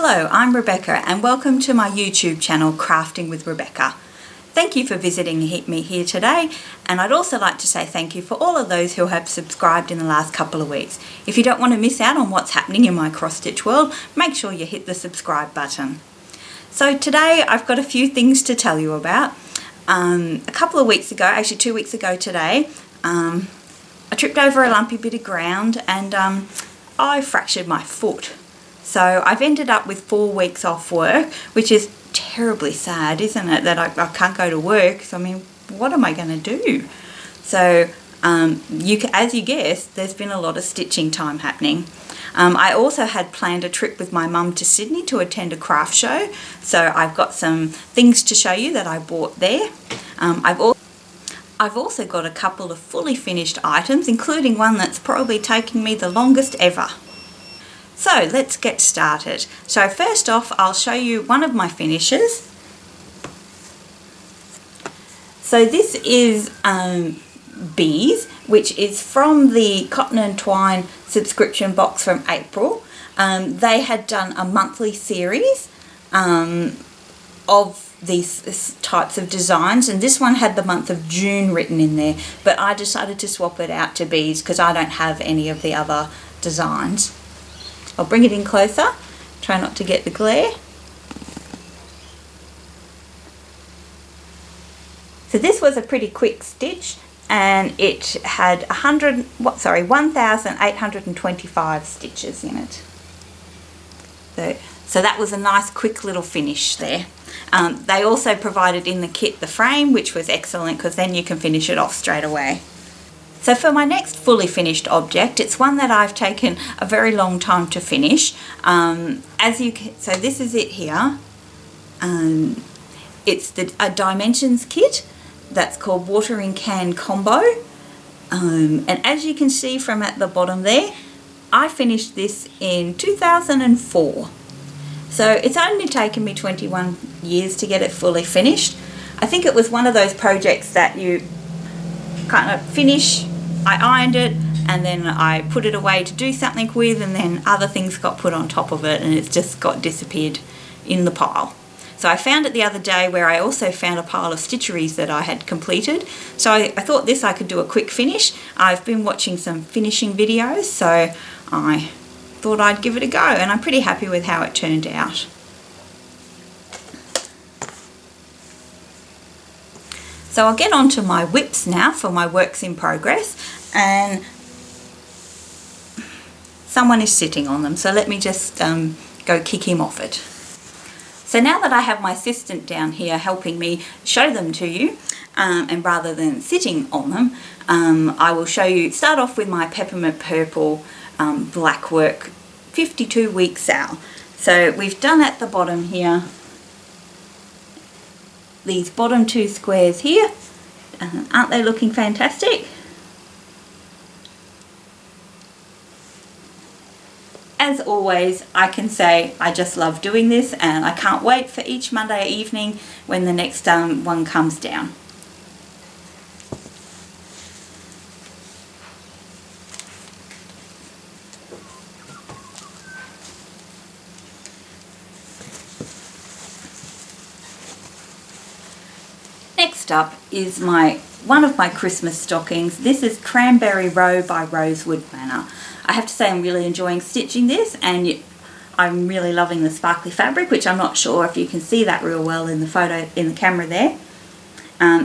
Hello, I'm Rebecca and welcome to my YouTube channel Crafting with Rebecca. Thank you for visiting me here today, and I'd also like to say thank you for all of those who have subscribed in the last couple of weeks. If you don't want to miss out on what's happening in my cross-stitch world, make sure you hit the subscribe button. So today I've got a few things to tell you about. A couple of weeks ago, actually 2 weeks ago today, I tripped over a lumpy bit of ground and I fractured my foot. So I've ended up with 4 weeks off work, which is terribly sad, isn't it, that I can't go to work. So I mean, what am I going to do? So as you guessed, there's been a lot of stitching time happening. I also had planned a trip with my mum to Sydney to attend a craft show. So I've got some things to show you that I bought there. I've also got a couple of fully finished items, including one that's probably taking me the longest ever. So let's get started. So first off, I'll show you one of my finishes. So this is bees, which is from the Cotton and Twine subscription box from April. They had done a monthly series of these types of designs, and this one had the month of June written in there, but I decided to swap it out to bees because I don't have any of the other designs. I'll bring it in closer, try not to get the glare. So this was a pretty quick stitch, and it had 1,825 stitches in it. So that was a nice quick little finish there. They also provided in the kit the frame, which was excellent because then you can finish it off straight away. So for my next fully finished object, it's one that I've taken a very long time to finish. So this is it here. It's a dimensions kit that's called Watering Can Combo. And as you can see from at the bottom there, I finished this in 2004. So it's only taken me 21 years to get it fully finished. I think it was one of those projects that you kind of finish. I ironed it and then I put it away to do something with, and then other things got put on top of it and it's just got disappeared in the pile. So I found it the other day, where I also found a pile of stitcheries that I had completed. So I thought I could do a quick finish. I've been watching some finishing videos, so I thought I'd give it a go, and I'm pretty happy with how it turned out. So I'll get on to my whips now for my works in progress, and someone is sitting on them, so let me just go kick him off it. So now that I have my assistant down here helping me show them to you, and rather than sitting on them, I will start off with my peppermint purple black work 52-week sale. So we've done at the bottom here these bottom 2 squares here. Aren't they looking fantastic? As always, I can say I just love doing this, and I can't wait for each Monday evening when the next one comes down. Next up is one of my Christmas stockings. This is Cranberry Row by Rosewood Manor. I have to say I'm really enjoying stitching this, and I'm really loving the sparkly fabric, which I'm not sure if you can see that real well in the photo in the camera there.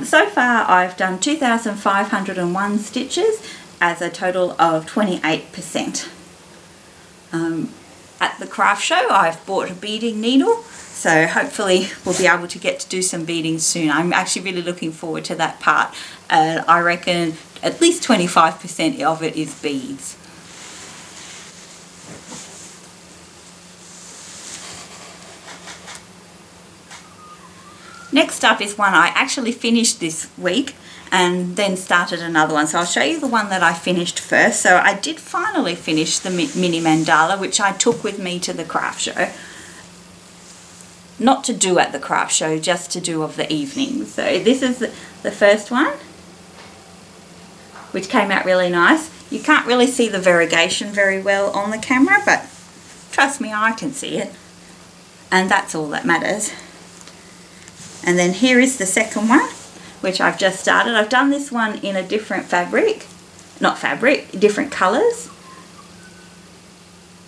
So far I've done 2,501 stitches as a total of 28%. At the craft show I've bought a beading needle, so hopefully we'll be able to get to do some beading soon. I'm actually really looking forward to that part. I reckon at least 25% of it is beads. Next up is one I actually finished this week and then started another one. So I'll show you the one that I finished first. So I did finally finish the mini mandala, which I took with me to the craft show. Not to do at the craft show, just to do of the evening. So this is the first one, which came out really nice. You can't really see the variegation very well on the camera, but trust me, I can see it. and that's all that matters. And then here is the second one, which I've just started. I've done this one in a different fabric, different colours.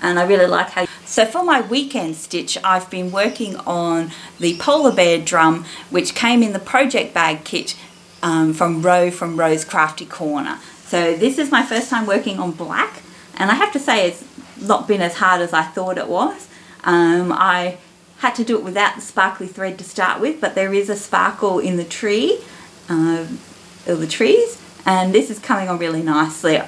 And I really like how... So for my weekend stitch, I've been working on the polar bear drum, which came in the project bag kit from Ro's Crafty Corner. So this is my first time working on black, and I have to say it's not been as hard as I thought it was. I had to do it without the sparkly thread to start with, but there is a sparkle in the tree, the trees, and this is coming on really nicely.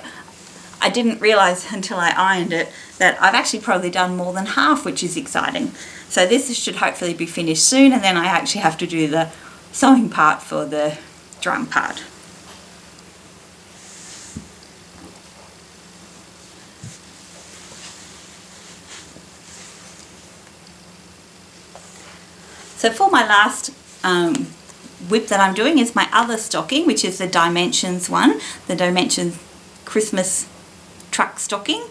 I didn't realise until I ironed it that I've actually probably done more than half, which is exciting. So this should hopefully be finished soon, and then I actually have to do the sewing part for the drum part. So for my last whip that I'm doing is my other stocking, which is the Dimensions one, the Dimensions Christmas truck stocking.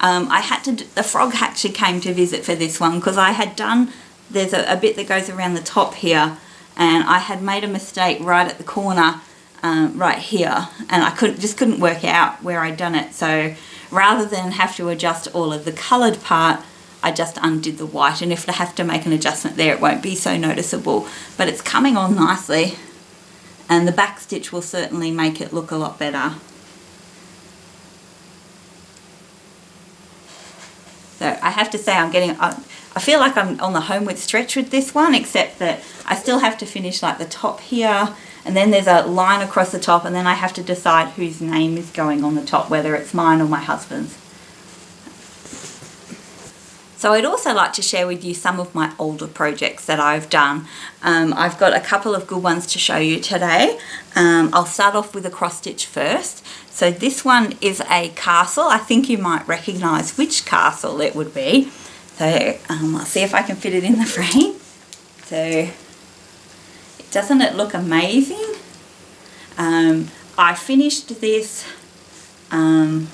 The frog actually came to visit for this one because I had done, there's a bit that goes around the top here, and I had made a mistake right at the corner right here, and I just couldn't work out where I'd done it. So rather than have to adjust all of the coloured part, I just undid the white, and if I have to make an adjustment there, it won't be so noticeable. But it's coming on nicely, and the back stitch will certainly make it look a lot better. So I have to say I feel like I'm on the homeward stretch with this one, except that I still have to finish like the top here, and then there's a line across the top, and then I have to decide whose name is going on the top, whether it's mine or my husband's. So I'd also like to share with you some of my older projects that I've done. I've got a couple of good ones to show you today. I'll start off with a cross stitch first. So this one is a castle. I think you might recognise which castle it would be. So I'll see if I can fit it in the frame. So doesn't it look amazing? I finished this, oh,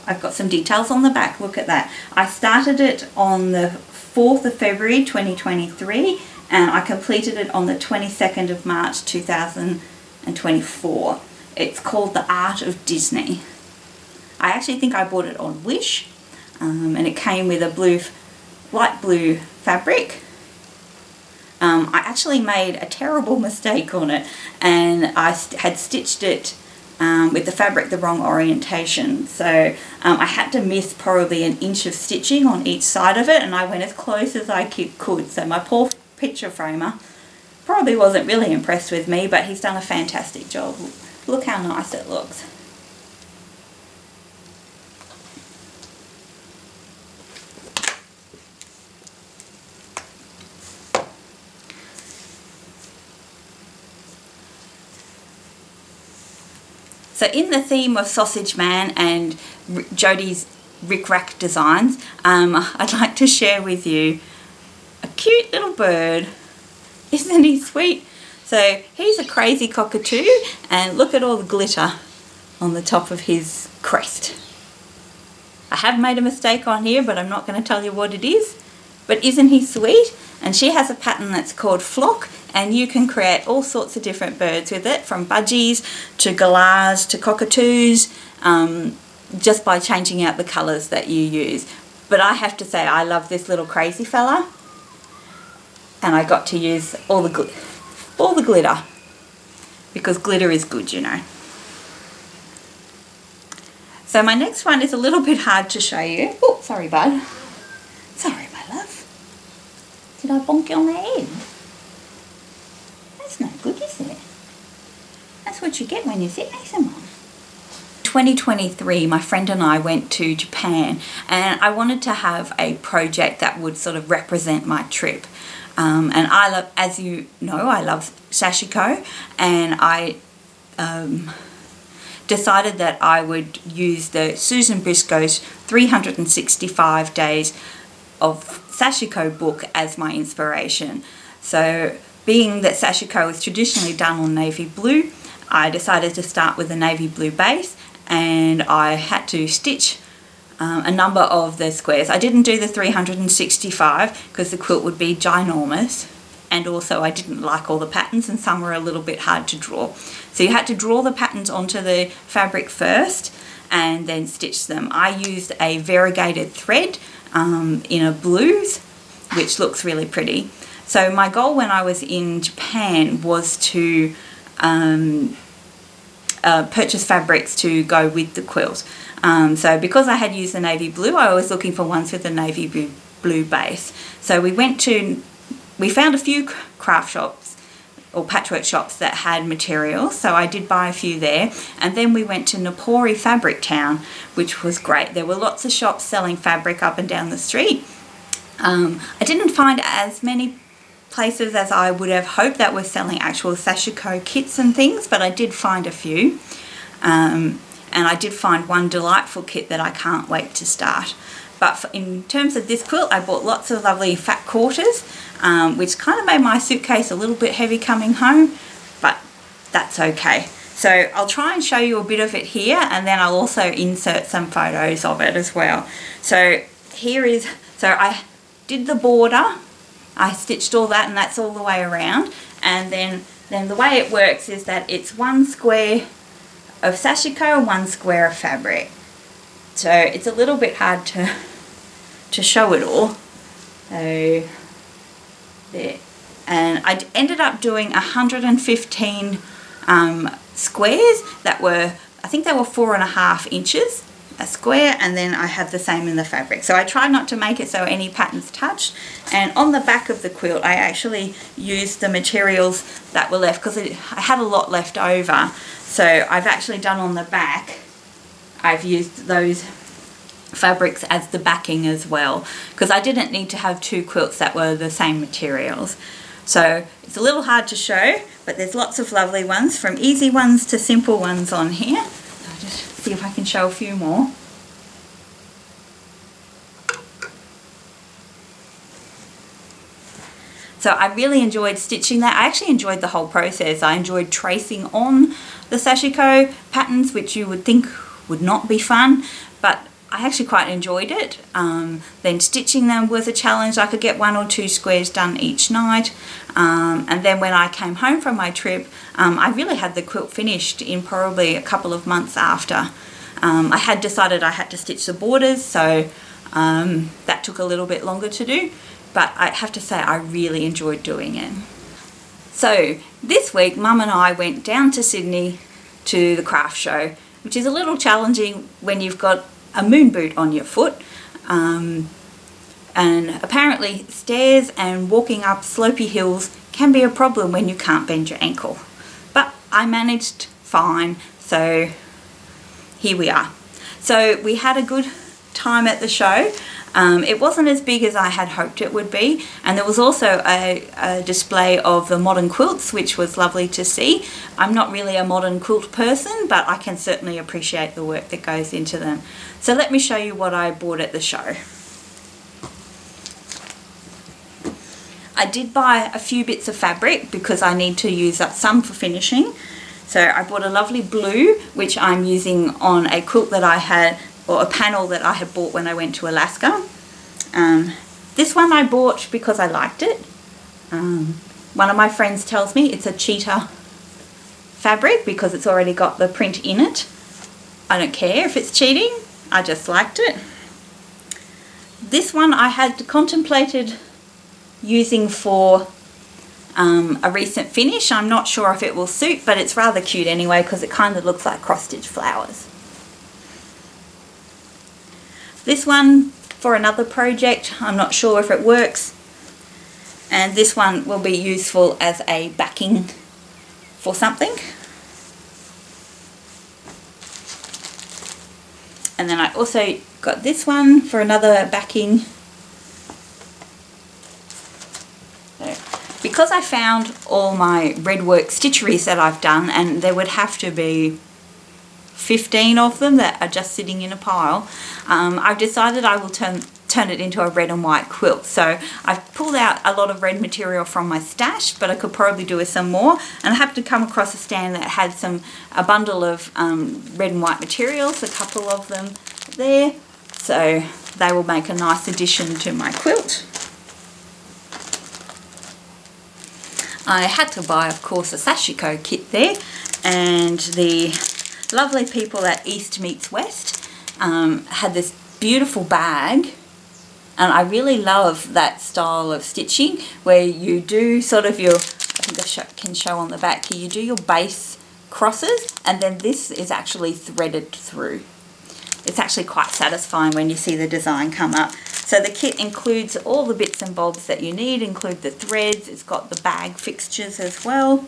I've got some details on the back, look at that. I started it on the 4th of February 2023, and I completed it on the 22nd of March 2024. It's called The Art of Disney. I actually think I bought it on Wish, and it came with a light blue fabric. I actually made a terrible mistake on it, and I had stitched it with the fabric the wrong orientation, so I had to miss probably an inch of stitching on each side of it, and I went as close as I could. So my poor picture framer probably wasn't really impressed with me, but he's done a fantastic job. Look how nice it looks. So in the theme of Sausage Man and Jodie's Rick Rack designs, I'd like to share with you a cute little bird. Isn't he sweet? So he's a crazy cockatoo, and look at all the glitter on the top of his crest. I have made a mistake on here, but I'm not going to tell you what it is. But isn't he sweet? And she has a pattern that's called Flock, and you can create all sorts of different birds with it, from budgies to galahs to cockatoos, just by changing out the colours that you use. But I have to say I love this little crazy fella, and I got to use all the glitter, because glitter is good, you know. So my next one is a little bit hard to show you. Oh, sorry bud. Sorry my love. Did I bonk you on the head? That's no good, is it? That's what you get when you sit next to Mum. 2023, my friend and I went to Japan, and I wanted to have a project that would sort of represent my trip. And I love, as you know, I love Sashiko, and I decided that I would use the Susan Briscoe's 365 Days of Sashiko book as my inspiration. So being that Sashiko is traditionally done on navy blue, I decided to start with a navy blue base, and I had to stitch a number of the squares. I didn't do the 365 because the quilt would be ginormous, and also I didn't like all the patterns and some were a little bit hard to draw. So you had to draw the patterns onto the fabric first and then stitch them. I used a variegated thread in a blues, which looks really pretty. So my goal when I was in Japan was to purchase fabrics to go with the quilt. So because I had used the navy blue, I was looking for ones with a navy blue base. So we found a few craft shops or patchwork shops that had materials, so I did buy a few there. And then we went to Napori Fabric Town, which was great. There were lots of shops selling fabric up and down the street. I didn't find as many places as I would have hoped that were selling actual Sashiko kits and things, but I did find a few. And I did find one delightful kit that I can't wait to start. But in terms of this quilt, I bought lots of lovely fat quarters, which kind of made my suitcase a little bit heavy coming home, but that's okay. So I'll try and show you a bit of it here, and then I'll also insert some photos of it as well. So so I did the border, I stitched all that, and that's all the way around. And then the way it works is that it's one square of Sashiko, one square of fabric. So it's a little bit hard to show it all. So there. And I ended up doing 115 squares that were, I think they were 4.5 inches a square, and then I have the same in the fabric. So I tried not to make it so any patterns touched. And on the back of the quilt, I actually used the materials that were left because I had a lot left over. So I've actually done on the back, I've used those fabrics as the backing as well, because I didn't need to have two quilts that were the same materials. So it's a little hard to show, but there's lots of lovely ones, from easy ones to simple ones on here. So I'll just see if I can show a few more. So I really enjoyed stitching that. I actually enjoyed the whole process. I enjoyed tracing on the Sashiko patterns, which you would think would not be fun, but I actually quite enjoyed it. Then stitching them was a challenge. I could get 1 or 2 squares done each night. And then when I came home from my trip, I really had the quilt finished in probably a couple of months after. I had decided I had to stitch the borders, so that took a little bit longer to do. But I have to say I really enjoyed doing it. So this week, Mum and I went down to Sydney to the craft show, which is a little challenging when you've got a moon boot on your foot. And apparently stairs and walking up slopey hills can be a problem when you can't bend your ankle. But I managed fine, so here we are. So we had a good time at the show. It wasn't as big as I had hoped it would be, and there was also a display of the modern quilts, which was lovely to see. I'm not really a modern quilt person, but I can certainly appreciate the work that goes into them. So let me show you what I bought at the show. I did buy a few bits of fabric because I need to use up some for finishing. So I bought a lovely blue, which I'm using on a quilt that I had, or a panel that I had bought when I went to Alaska. This one I bought because I liked it. One of my friends tells me it's a cheetah fabric because it's already got the print in it. I don't care if it's cheating, I just liked it. This one I had contemplated using for a recent finish. I'm not sure if it will suit, but it's rather cute anyway because it kind of looks like cross-stitch flowers. This one for another project, I'm not sure if it works. And this one will be useful as a backing for something. And then I also got this one for another backing. Because I found all my redwork stitcheries that I've done, and there would have to be 15 of them that are just sitting in a pile, I've decided I will turn it into a red and white quilt. So I've pulled out a lot of red material from my stash, but I could probably do with some more, and I happened to come across a stand that had a bundle of red and white materials, a couple of them there. So they will make a nice addition to my quilt. I had to buy, of course, a Sashiko kit there, and the lovely people at East Meets West had this beautiful bag, and I really love that style of stitching where you do sort of your, I think I can show on the back here, you do your base crosses and then this is actually threaded through. It's actually quite satisfying when you see the design come up. So the kit includes all the bits and bobs that you need, include the threads, it's got the bag fixtures as well,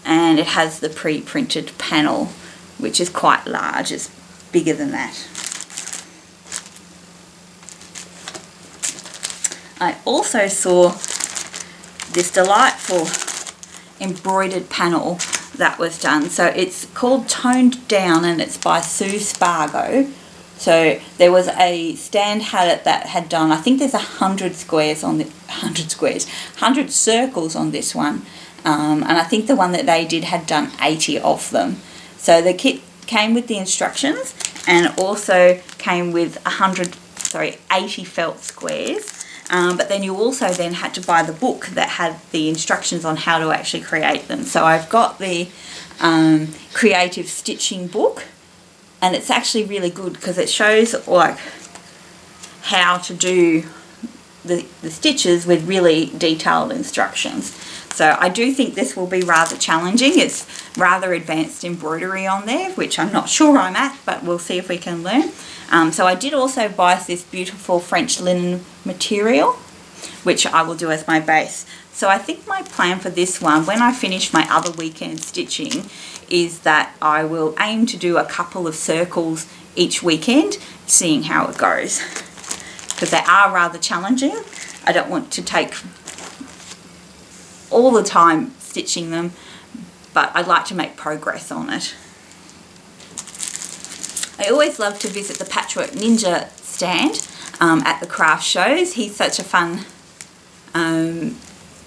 and it has the pre-printed panel, which is quite large, it's bigger than that. I also saw this delightful embroidered panel that was done. So it's called Toned Down and it's by Sue Spargo. So there was a stand that had done, I think there's 100 squares on the 100 circles on this one, and I think the one that they did had done 80 of them. So the kit came with the instructions and also came with 80 felt squares. But then you also then had to buy the book that had the instructions on how to actually create them. So I've got the creative stitching book, and it's actually really good because it shows like how to do the stitches with really detailed instructions. So I do think this will be rather challenging. It's rather advanced embroidery on there, which I'm not sure I'm at, but we'll see if we can learn. So I did also buy this beautiful French linen material, which I will do as my base. So I think my plan for this one, when I finish my other weekend stitching, is that I will aim to do a couple of circles each weekend, seeing how it goes. Because they are rather challenging. I don't want to take all the time stitching them, but I'd like to make progress on it. I always love to visit the Patchwork Ninja stand at the craft shows. He's such a fun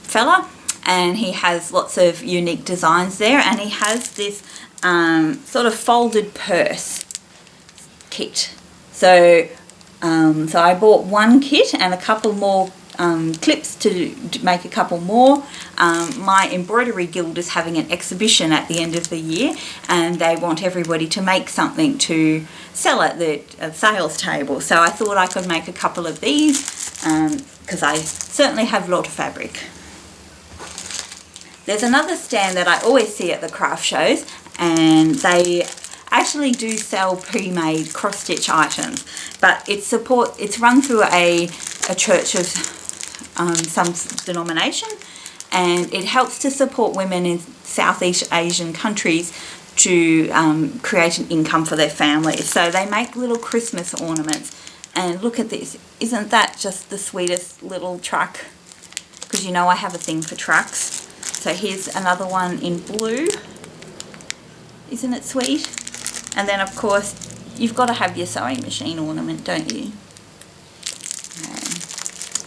fella, and he has lots of unique designs there, and he has this sort of folded purse kit. So I bought one kit and a couple more clips to make a couple more. My embroidery guild is having an exhibition at the end of the year, and they want everybody to make something to sell at the sales table. So I thought I could make a couple of these because I certainly have a lot of fabric. There's another stand that I always see at the craft shows, and they actually do sell pre-made cross-stitch items, but it's run through a church of some denomination, and it helps to support women in Southeast Asian countries to create an income for their families. So they make little Christmas ornaments, and look at this. Isn't that just the sweetest little truck? Because you know I have a thing for trucks. So here's another one in blue. Isn't it sweet? And then of course you've got to have your sewing machine ornament, don't you?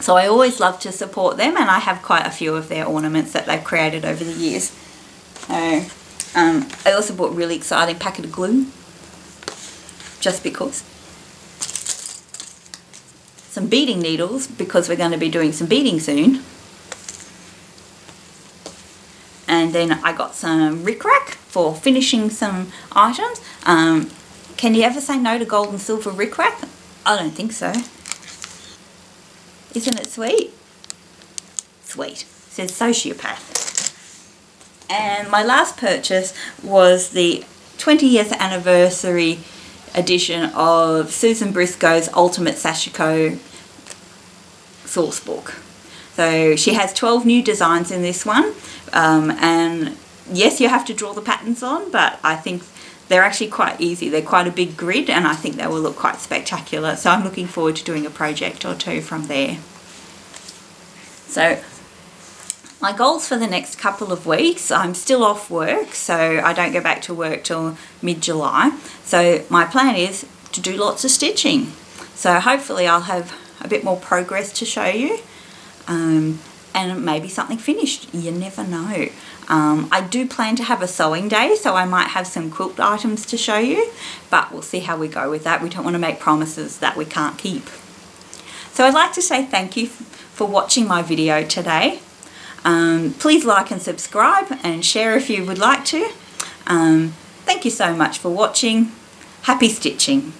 So I always love to support them, and I have quite a few of their ornaments that they've created over the years. So I also bought a really exciting packet of glue, just because. Some beading needles, because we're going to be doing some beading soon. And then I got some rickrack for finishing some items. Can you ever say no to gold and silver rickrack? I don't think so. Isn't it sweet? Sweet. It says sociopath. And my last purchase was the 20th anniversary edition of Susan Briscoe's Ultimate Sashiko source book. So she has 12 new designs in this one, and yes, you have to draw the patterns on, but I think they're actually quite easy. They're quite a big grid, and I think they will look quite spectacular. So I'm looking forward to doing a project or two from there. So my goals for the next couple of weeks, I'm still off work, so I don't go back to work till mid-July. So my plan is to do lots of stitching. So hopefully I'll have a bit more progress to show you. And and maybe something finished. You never know. I do plan to have a sewing day, so I might have some quilt items to show you, but we'll see how we go with that. We don't want to make promises that we can't keep. So I'd like to say thank you for watching my video today. Please like and subscribe and share if you would like to. Thank you so much for watching. Happy stitching.